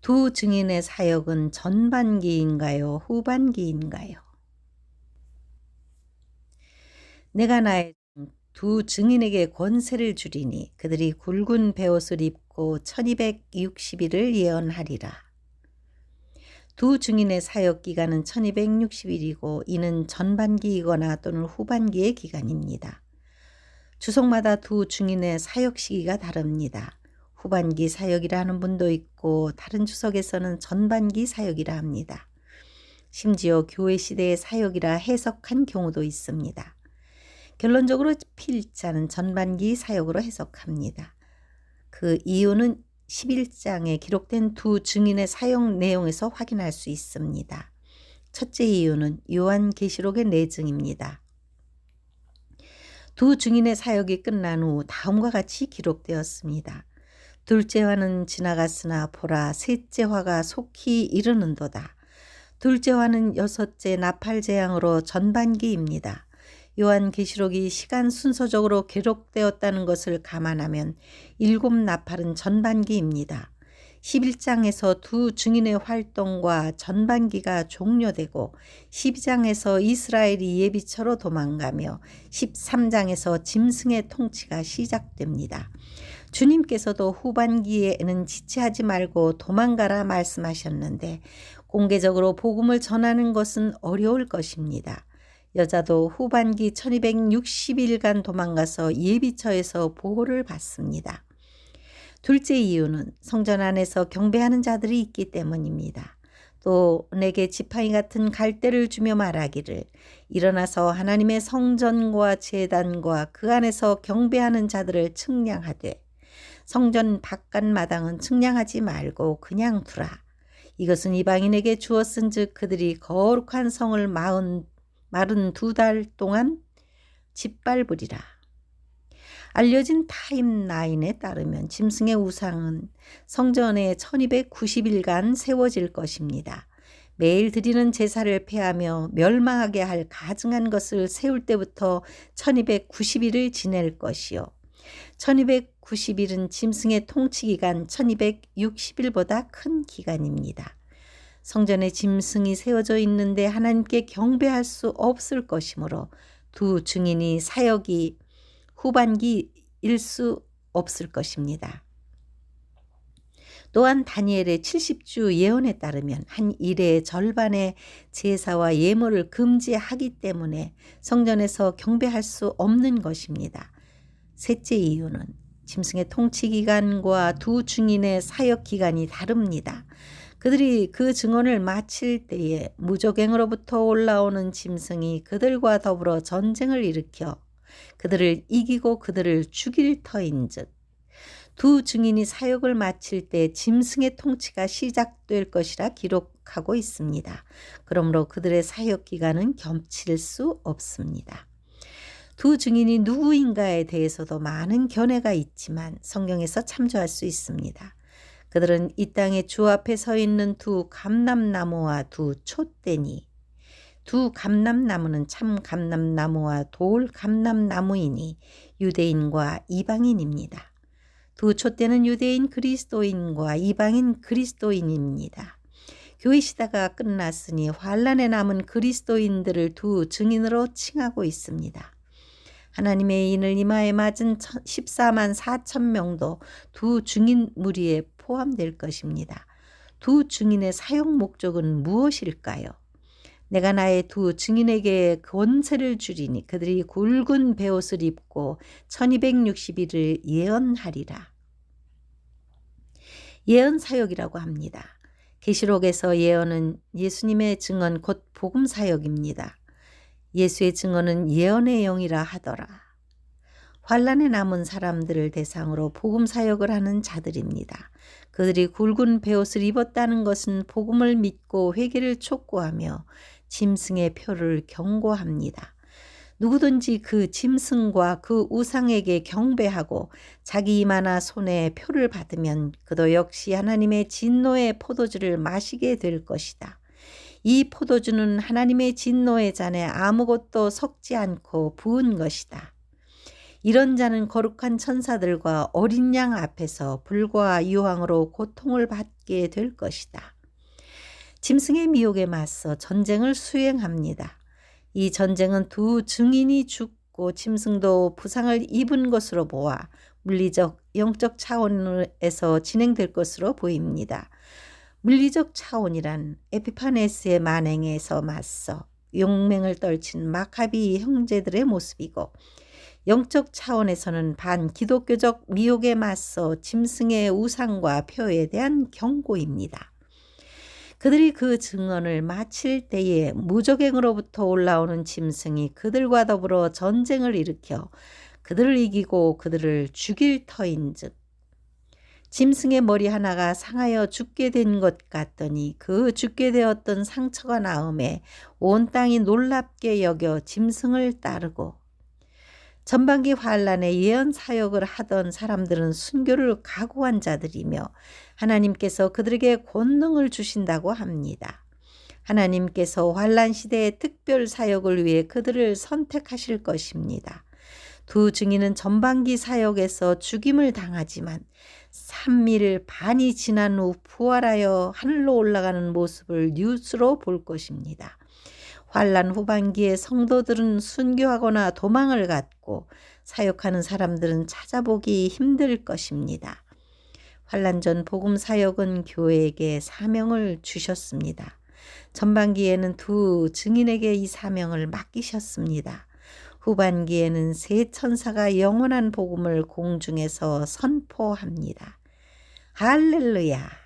두 증인의 사역은 전반기인가요? 후반기인가요? 내가 나의 두 증인에게 권세를 주리니 그들이 굵은 베옷을 입고 1260일을 예언하리라. 두 증인의 사역 기간은 1260일이고 이는 전반기이거나 또는 후반기의 기간입니다. 주석마다 두 증인의 사역 시기가 다릅니다. 후반기 사역이라 하는 분도 있고 다른 주석에서는 전반기 사역이라 합니다. 심지어 교회 시대의 사역이라 해석한 경우도 있습니다. 결론적으로 필자는 전반기 사역으로 해석합니다. 그 이유는 11장에 기록된 두 증인의 사역 내용에서 확인할 수 있습니다. 첫째 이유는 요한계시록의 내증입니다. 두 증인의 사역이 끝난 후 다음과 같이 기록되었습니다. 둘째 화는 지나갔으나 보라 셋째 화가 속히 이르는도다. 둘째 화는 여섯째 나팔 재앙으로 전반기입니다. 요한계시록이 시간 순서적으로 기록되었다는 것을 감안하면 일곱 나팔은 전반기입니다. 11장에서 두 증인의 활동과 전반기가 종료되고 12장에서 이스라엘이 예비처로 도망가며 13장에서 짐승의 통치가 시작됩니다. 주님께서도 후반기에는 지체하지 말고 도망가라 말씀하셨는데 공개적으로 복음을 전하는 것은 어려울 것입니다. 여자도 후반기 1260일간 도망가서 예비처에서 보호를 받습니다. 둘째 이유는 성전 안에서 경배하는 자들이 있기 때문입니다. 또 내게 지팡이 같은 갈대를 주며 말하기를 일어나서 하나님의 성전과 제단과 그 안에서 경배하는 자들을 측량하되 성전 바깥 마당은 측량하지 말고 그냥 두라. 이것은 이방인에게 주었은즉 그들이 거룩한 성을 마른 2달 동안 짓밟으리라. 알려진 타임라인에 따르면 짐승의 우상은 성전에 1290일간 세워질 것입니다. 매일 드리는 제사를 폐하며 멸망하게 할 가증한 것을 세울 때부터 1290일을 지낼 것이요. 1290일은 짐승의 통치기간 1260일보다 큰 기간입니다. 성전에 짐승이 세워져 있는데 하나님께 경배할 수 없을 것이므로 두 증인이 사역이 후반기일 수 없을 것입니다. 또한 다니엘의 70주 예언에 따르면 한 일의 절반의 제사와 예물을 금지하기 때문에 성전에서 경배할 수 없는 것입니다. 셋째 이유는 짐승의 통치 기간과 두 증인의 사역 기간이 다릅니다. 그들이 그 증언을 마칠 때에 무적행으로부터 올라오는 짐승이 그들과 더불어 전쟁을 일으켜 그들을 이기고 그들을 죽일 터인즉 두 증인이 사역을 마칠 때 짐승의 통치가 시작될 것이라 기록하고 있습니다. 그러므로 그들의 사역 기간은 겹칠 수 없습니다. 두 증인이 누구인가에 대해서도 많은 견해가 있지만 성경에서 참조할 수 있습니다. 그들은 이 땅에 주 앞에 서 있는 두 감람나무와 두 촛대니 두 감람나무는 참 감람나무와 돌 감람나무이니 유대인과 이방인입니다. 두 촛대는 유대인 그리스도인과 이방인 그리스도인입니다. 교회 시대가 끝났으니 환란에 남은 그리스도인들을 두 증인으로 칭하고 있습니다. 하나님의 인을 이마에 맞은 14만 4천 명도 두 증인 무리에 포함될 것입니다. 두 증인의 사용 목적은 무엇일까요? 내가 나의 두 증인에게 권세를 주리니 그들이 굵은 베옷을 입고 1260일을 예언하리라. 예언 사역이라고 합니다. 계시록에서 예언은 예수님의 증언 곧 복음 사역입니다. 예수의 증언은 예언의 영이라 하더라. 환란에 남은 사람들을 대상으로 복음 사역을 하는 자들입니다. 그들이 굵은 베옷을 입었다는 것은 복음을 믿고 회개를 촉구하며 짐승의 표를 경고합니다. 누구든지 그 짐승과 그 우상에게 경배하고 자기 이마나 손에 표를 받으면 그도 역시 하나님의 진노의 포도주를 마시게 될 것이다. 이 포도주는 하나님의 진노의 잔에 아무것도 섞지 않고 부은 것이다. 이런 자는 거룩한 천사들과 어린 양 앞에서 불과 유황으로 고통을 받게 될 것이다. 짐승의 미혹에 맞서 전쟁을 수행합니다. 이 전쟁은 두 증인이 죽고 짐승도 부상을 입은 것으로 보아 물리적, 영적 차원에서 진행될 것으로 보입니다. 물리적 차원이란 에피파네스의 만행에서 맞서 용맹을 떨친 마카비 형제들의 모습이고, 영적 차원에서는 반기독교적 미혹에 맞서 짐승의 우상과 표에 대한 경고입니다. 그들이 그 증언을 마칠 때에 무적행으로부터 올라오는 짐승이 그들과 더불어 전쟁을 일으켜 그들을 이기고 그들을 죽일 터인즉 짐승의 머리 하나가 상하여 죽게 된 것 같더니 그 죽게 되었던 상처가 나음에 온 땅이 놀랍게 여겨 짐승을 따르고, 전반기 환란의 예언 사역을 하던 사람들은 순교를 각오한 자들이며 하나님께서 그들에게 권능을 주신다고 합니다. 하나님께서 환란 시대의 특별 사역을 위해 그들을 선택하실 것입니다. 두 증인은 전반기 사역에서 죽임을 당하지만 3일 반이 지난 후 부활하여 하늘로 올라가는 모습을 뉴스로 볼 것입니다. 환란 후반기에 성도들은 순교하거나 도망을 갖고 사역하는 사람들은 찾아보기 힘들 것입니다. 환란 전 복음 사역은 교회에게 사명을 주셨습니다. 전반기에는 두 증인에게 이 사명을 맡기셨습니다. 후반기에는 세 천사가 영원한 복음을 공중에서 선포합니다. 할렐루야!